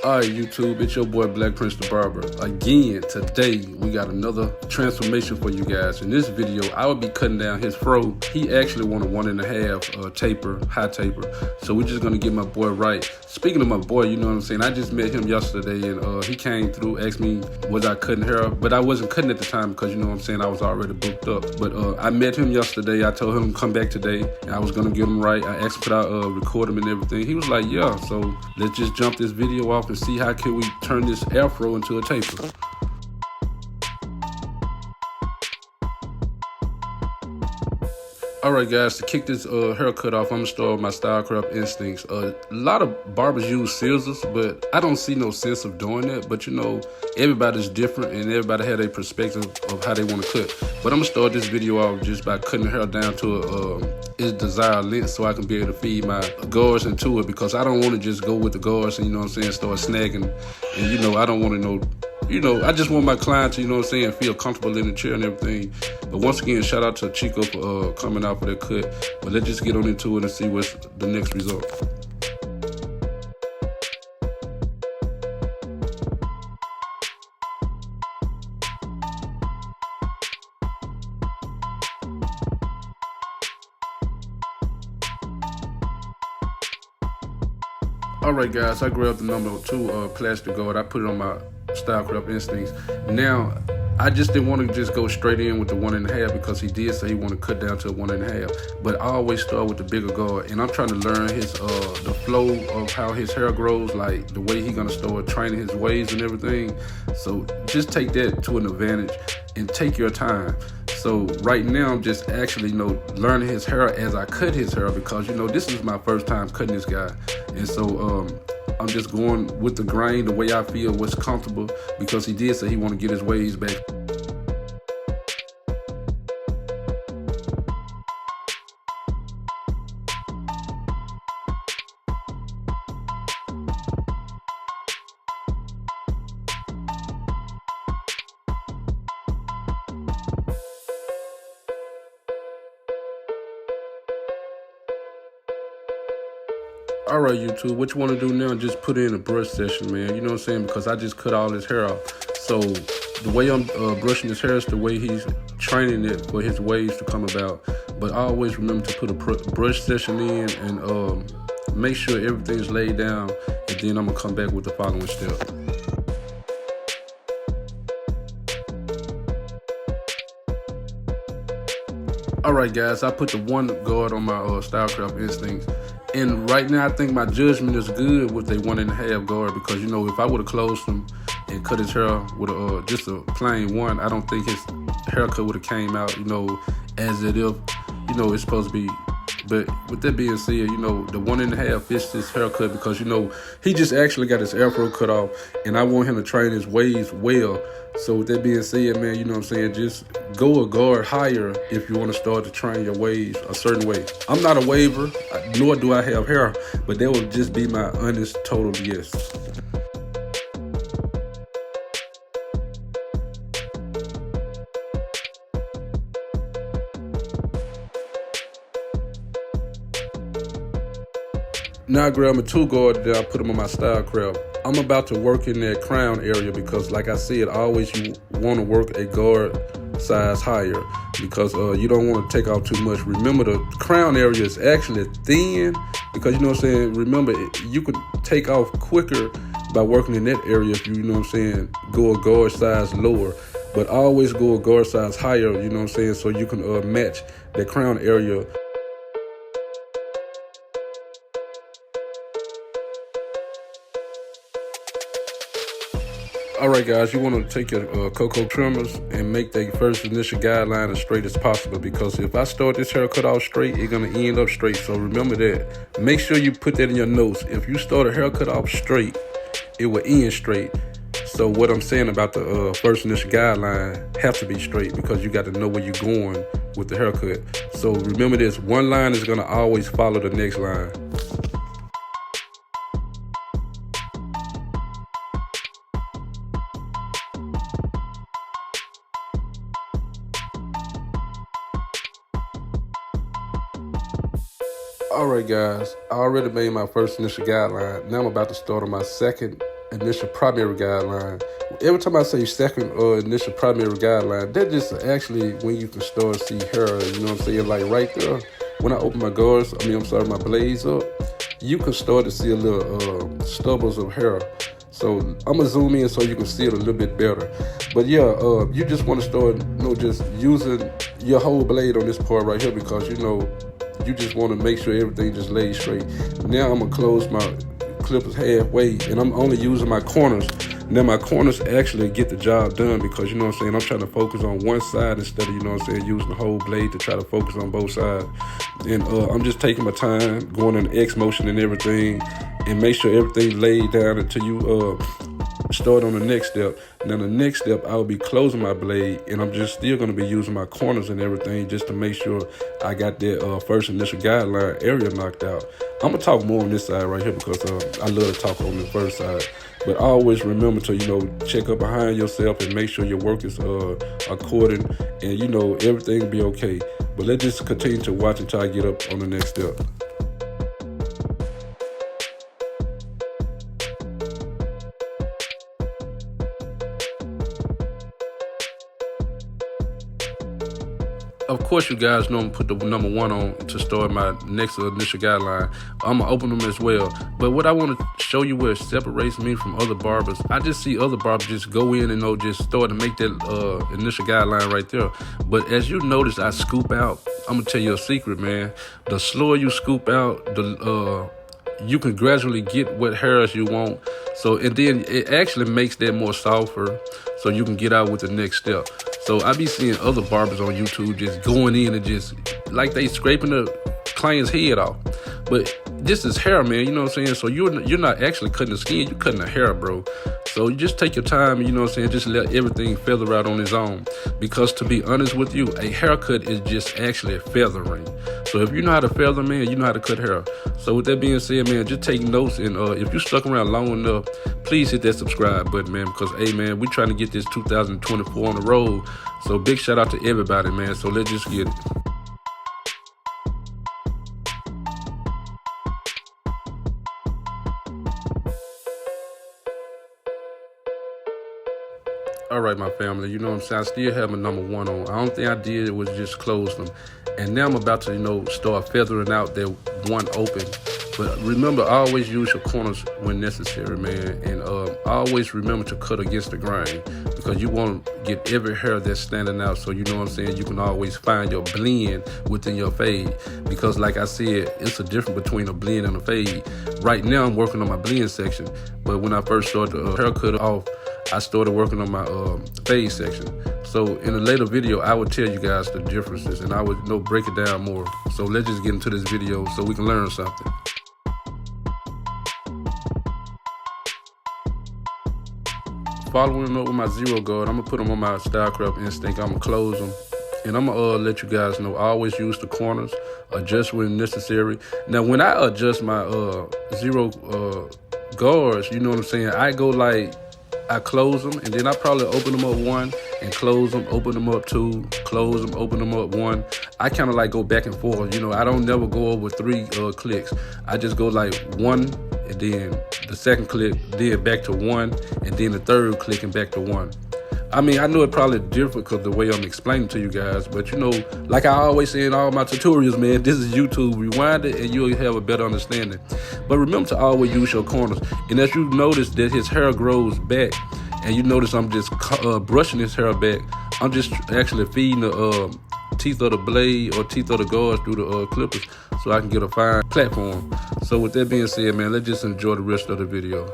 Alright, YouTube, it's your boy Black Prince the Barber. Again, today we got another transformation for you guys. In this video, I will be cutting down his fro. He actually want a 1.5 taper, high taper. So we're just gonna get my boy right. Speaking of my boy, you know what I'm saying? I just met him yesterday and he came through, asked me was I cutting hair, but I wasn't cutting at the time because you know what I'm saying, I was already booked up. But I met him yesterday. I told him to come back today and I was gonna get him right. I asked him to record him and everything. He was like, yeah, so let's just jump this video off and see how can we turn this Afro into a taper. Alright guys, to kick this haircut off, I'm gonna start with my Stylecraft instincts. A lot of barbers use scissors, but I don't see no sense of doing that. But you know, everybody's different and everybody had a perspective of how they want to cut. But I'm gonna start this video off just by cutting the hair down to its desired length so I can be able to feed my guards into it, because I don't want to just go with the guards and, you know what I'm saying, start snagging. And you know, I don't want to know, you know, I just want my client to, you know what I'm saying, feel comfortable in the chair and everything. But once again, shout out to Chico for coming out for that cut. But let's just get on into it and see what's the next result. Alright guys, I grabbed the number 2 plastic guard. I put it on my Stylecraft instincts. Now, I just didn't want to just go straight in with the 1.5 because he did say he want to cut down to a 1.5. But I always start with the bigger guard, and I'm trying to learn his the flow of how his hair grows, like the way he gonna start training his waves and everything. So just take that to an advantage and take your time. So right now I'm just actually, you know, learning his hair as I cut his hair, because you know this is my first time cutting this guy, and so I'm just going with the grain, the way I feel, what's comfortable, because he did say he want to get his waves back. Alright YouTube, what you want to do now, just put in a brush session, man. You know what I'm saying? Because I just cut all his hair off. So the way I'm brushing his hair is the way he's training it for his waves to come about. But I always remember to put a brush session in and make sure everything's laid down. And then I'm going to come back with the following step. Alright guys, I put the 1 guard on my Stylecraft instincts. And right now I think my judgment is good with a 1.5 guard, because you know, if I would have closed him and cut his hair with just a plain 1, I don't think his haircut would have came out, you know, as it if, you know, it's supposed to be. But with that being said, you know, the 1.5 fits his haircut, because you know, he just actually got his Afro cut off and I want him to train his waves well. So with that being said, man, you know what I'm saying, just go a guard higher if you want to start to train your waves a certain way. I'm not a waver, nor do I have hair, but that would just be my honest total guess. Now I grab my 2 guard and I put them on my Stylecraft. I'm about to work in that crown area because, like I said, always you want to work a guard size higher, because you don't want to take off too much. Remember, the crown area is actually thin, because you know what I'm saying, remember, you could take off quicker by working in that area if you know what I'm saying, go a guard size lower. But always go a guard size higher, you know what I'm saying, so you can match the crown area. Alright guys, you want to take your cocoa trimmers and make the first initial guideline as straight as possible, because if I start this haircut off straight, it's going to end up straight. So remember that. Make sure you put that in your notes. If you start a haircut off straight, it will end straight. So what I'm saying about the first initial guideline have to be straight, because you got to know where you're going with the haircut. So remember this, one line is going to always follow the next line. Alright guys, I already made my first initial guideline. Now I'm about to start on my second initial primary guideline. Every time I say second or initial primary guideline, that just actually when you can start to see hair, you know what I'm saying? Like right there, when I open my guards, my blades up, you can start to see a little stubbles of hair. So I'm gonna zoom in so you can see it a little bit better. But yeah, you just want to start, just using your whole blade on this part right here, because you just want to make sure everything just lays straight. Now I'm gonna close my clippers halfway, and I'm only using my corners. Now my corners actually get the job done, because I'm trying to focus on one side instead of using the whole blade to try to focus on both sides. And I'm just taking my time, going in the X motion and everything, and make sure everything's laid down until you start on the next step. Now the next step, I'll be closing my blade, and I'm just still going to be using my corners and everything just to make sure I got that first initial guideline area knocked out. I'm going to talk more on this side right here, because I love to talk on the first side. But always remember to, check up behind yourself and make sure your work is according, and, everything will be okay. But let's just continue to watch until I get up on the next step. Of course, you guys know I'm put the number 1 on to start my next initial guideline. I'm going to open them as well. But what I want to show you where it separates me from other barbers, I just see other barbers just go in and just start to make that initial guideline right there. But as you notice, I scoop out. I'm going to tell you a secret, man. The slower you scoop out, you can gradually get what hairs you want. So, and then it actually makes that more softer, so you can get out with the next step. So I be seeing other barbers on YouTube just going in and just like they scraping the client's head off. But this is hair, man, you know what I'm saying? So you're not actually cutting the skin, you're cutting the hair, bro. So you just take your time, you know what I'm saying? Just let everything feather out on its own. Because to be honest with you, a haircut is just actually feathering. So if you know how to feather, man, you know how to cut hair. So with that being said, man, just take notes. And if you stuck around long enough, please hit that subscribe button, man. Because, hey, man, we trying to get this 2024 on the road. So big shout out to everybody, man. So let's just get it. All right, my family, you know what I'm saying? I still have my number 1 on. I don't think I did was just close them. And now I'm about to, start feathering out that one open. But remember, always use your corners when necessary, man. And always remember to cut against the grain, because you want to get every hair that's standing out. So you know what I'm saying? You can always find your blend within your fade. Because like I said, it's a difference between a blend and a fade. Right now, I'm working on my blend section. But when I first started the haircut off, I started working on my fade section. So in a later video, I would tell you guys the differences, and I would break it down more. So let's just get into this video so we can learn something. Following up with my zero guard, I'm gonna put them on my Stylecraft Instinct. I'm gonna close them, and I'm gonna let you guys know, I always use the corners, adjust when necessary. Now when I adjust my zero guards, you know what I'm saying, I close them, and then I probably open them up 1 and close them, open them up 2, close them, open them up 1. I kind of go back and forth. I don't never go over 3 clicks. I just go 1, and then the second click, then back to 1, and then the third click and back to 1. I mean, I know it's probably difficult the way I'm explaining to you guys, but like I always say in all my tutorials, man, this is YouTube. Rewind it and you'll have a better understanding. But remember to always use your corners. And as you notice that his hair grows back, and you notice I'm just brushing his hair back, I'm just actually feeding the teeth of the blade or teeth of the guards through the clippers so I can get a fine platform. So with that being said, man, let's just enjoy the rest of the video.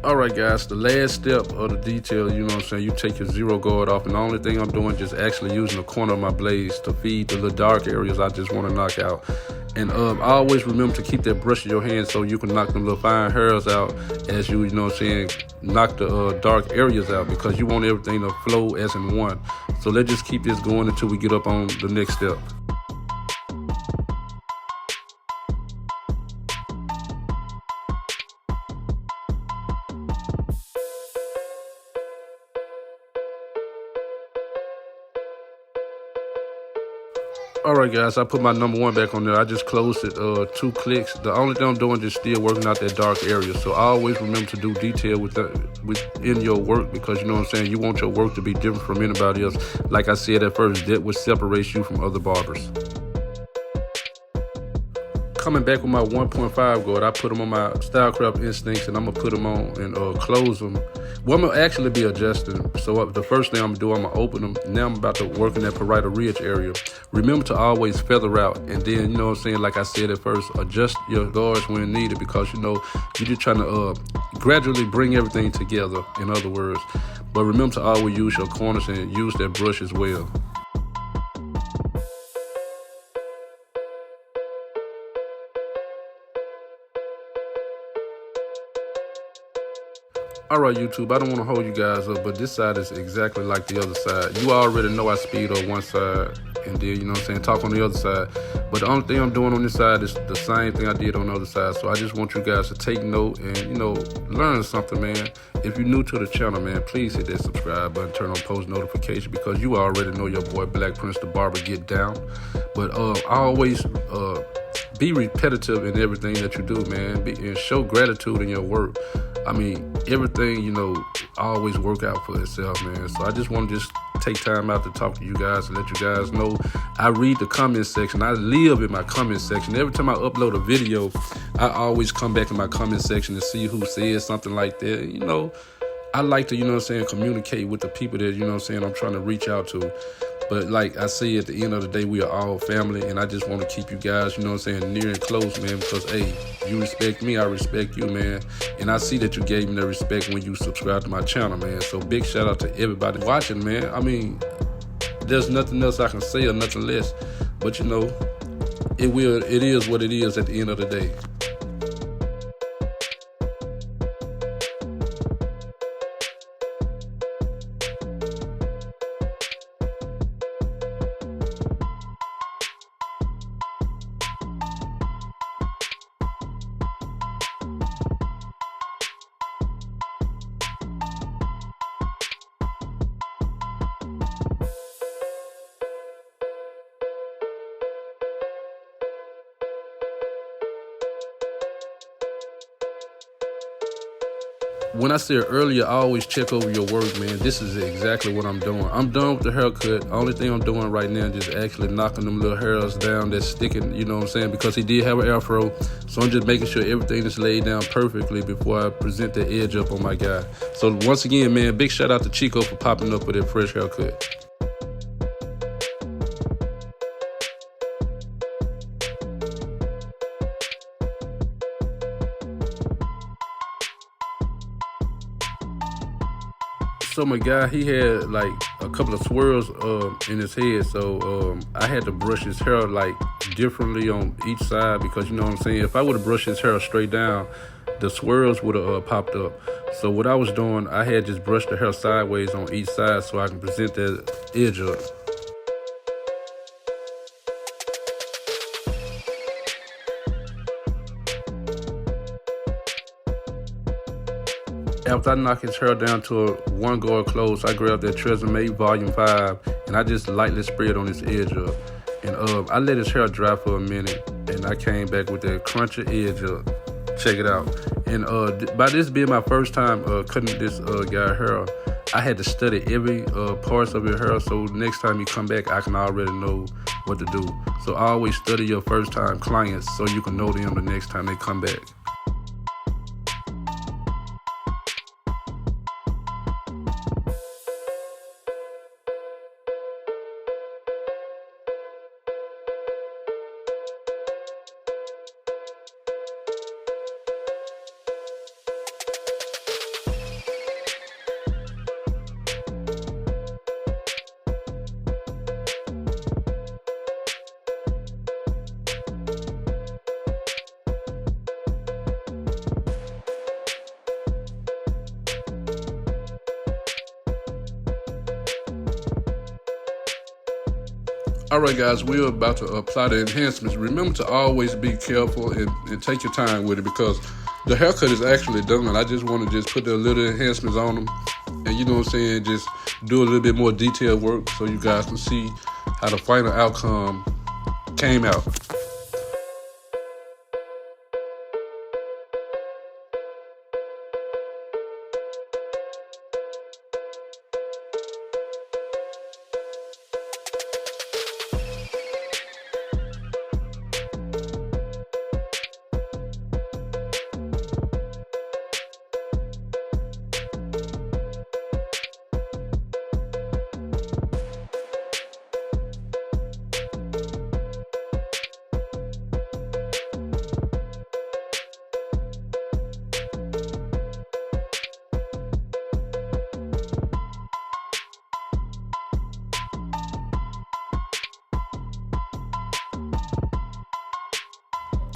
All right, guys, the last step of the detail, you know what I'm saying, you take your zero guard off, and the only thing I'm doing is just actually using the corner of my blades to feed the little dark areas I just want to knock out. And I always remember to keep that brush in your hand so you can knock them little fine hairs out as you know what I'm saying, knock the dark areas out, because you want everything to flow as in one. So let's just keep this going until we get up on the next step. All right, guys, I put my number one back on there. I just closed it, 2 clicks. The only thing I'm doing is still working out that dark area. So I always remember to do detail within your work, because you know what I'm saying, you want your work to be different from anybody else. Like I said at first, that would separate you from other barbers. Coming back with my 1.5 guard, I put them on my Stylecraft Instincts, and I'm gonna put them on and close them. Well, I'm gonna actually be adjusting. So the first thing I'm gonna do, I'm gonna open them. Now I'm about to work in that parietal ridge area. Remember to always feather out, and then, you know what I'm saying, like I said at first, adjust your guards when needed, because you know you're just trying to gradually bring everything together, in other words. But remember to always use your corners and use that brush as well. All right, YouTube, I don't want to hold you guys up, but this side is exactly like the other side. You already know I speed on one side and then, you know what I'm saying, talk on the other side. But the only thing I'm doing on this side is the same thing I did on the other side. So I just want you guys to take note and, you know, learn something, man. If you're new to the channel, man, please hit that subscribe button, turn on post notification, because you already know your boy Black Prince the Barber get down. But I always be repetitive in everything that you do, man, and show gratitude in your work. I mean, everything, you know, always work out for itself, man. So I just want to just take time out to talk to you guys and let you guys know I read the comment section. I live in my comment section. Every time I upload a video, I always come back in my comment section to see who says something like that. You know, I like to, you know what I'm saying, communicate with the people that, you know what I'm saying, I'm trying to reach out to. But like I say, at the end of the day, we are all family, and I just want to keep you guys, you know what I'm saying, near and close, man, because, hey, you respect me, I respect you, man. And I see that you gave me the respect when you subscribe to my channel, man. So big shout out to everybody watching, man. I mean, there's nothing else I can say or nothing less. But, you know, it is what it is at the end of the day. When I said earlier, I always check over your work, man. This is exactly what I'm doing. I'm done with the haircut. Only thing I'm doing right now is just actually knocking them little hairs down that's sticking, you know what I'm saying? Because he did have an Afro. So I'm just making sure everything is laid down perfectly before I present the edge up on my guy. So once again, man, big shout out to Chico for popping up with that fresh haircut. So my guy, he had like a couple of swirls in his head, so I had to brush his hair like differently on each side, because you know what I'm saying, if I would have brushed his hair straight down, the swirls would have popped up. So what I was doing, I had just brushed the hair sideways on each side so I can present that edge up. After I knock his hair down to a one guard close, I grabbed that Tresemme Volume 5 and I just lightly spread on his edge up. And I let his hair dry for a minute, and I came back with that crunchy edge up. Check it out. And by this being my first time cutting this guy hair, I had to study every parts of your hair, so next time you come back, I can already know what to do. So always study your first time clients so you can know them the next time they come back. All right, guys, we're about to apply the enhancements. Remember to always be careful and take your time with it, because the haircut is actually done. I just want to just put the little enhancements on them, and you know what I'm saying, just do a little bit more detailed work so you guys can see how the final outcome came out.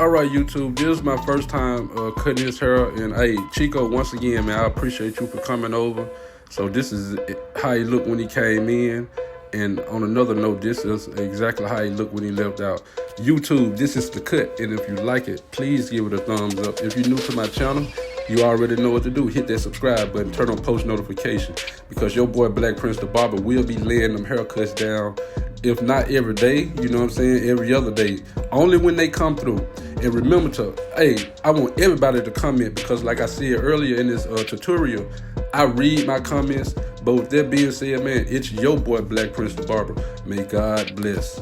All right, YouTube, this is my first time cutting his hair. And hey, Chico, once again, man, I appreciate you for coming over. So this is how he looked when he came in. And on another note, this is exactly how he looked when he left out. YouTube, this is the cut. And if you like it, please give it a thumbs up. If you're new to my channel, you already know what to do. Hit that subscribe button, turn on post notification, because your boy Black Prince the Barber will be laying them haircuts down, if not every day, you know what I'm saying, every other day, only when they come through. And remember to, hey, I want everybody to comment, because like I said earlier in this tutorial, I read my comments. But with that being said, man, it's your boy Black Prince the Barber. May God bless.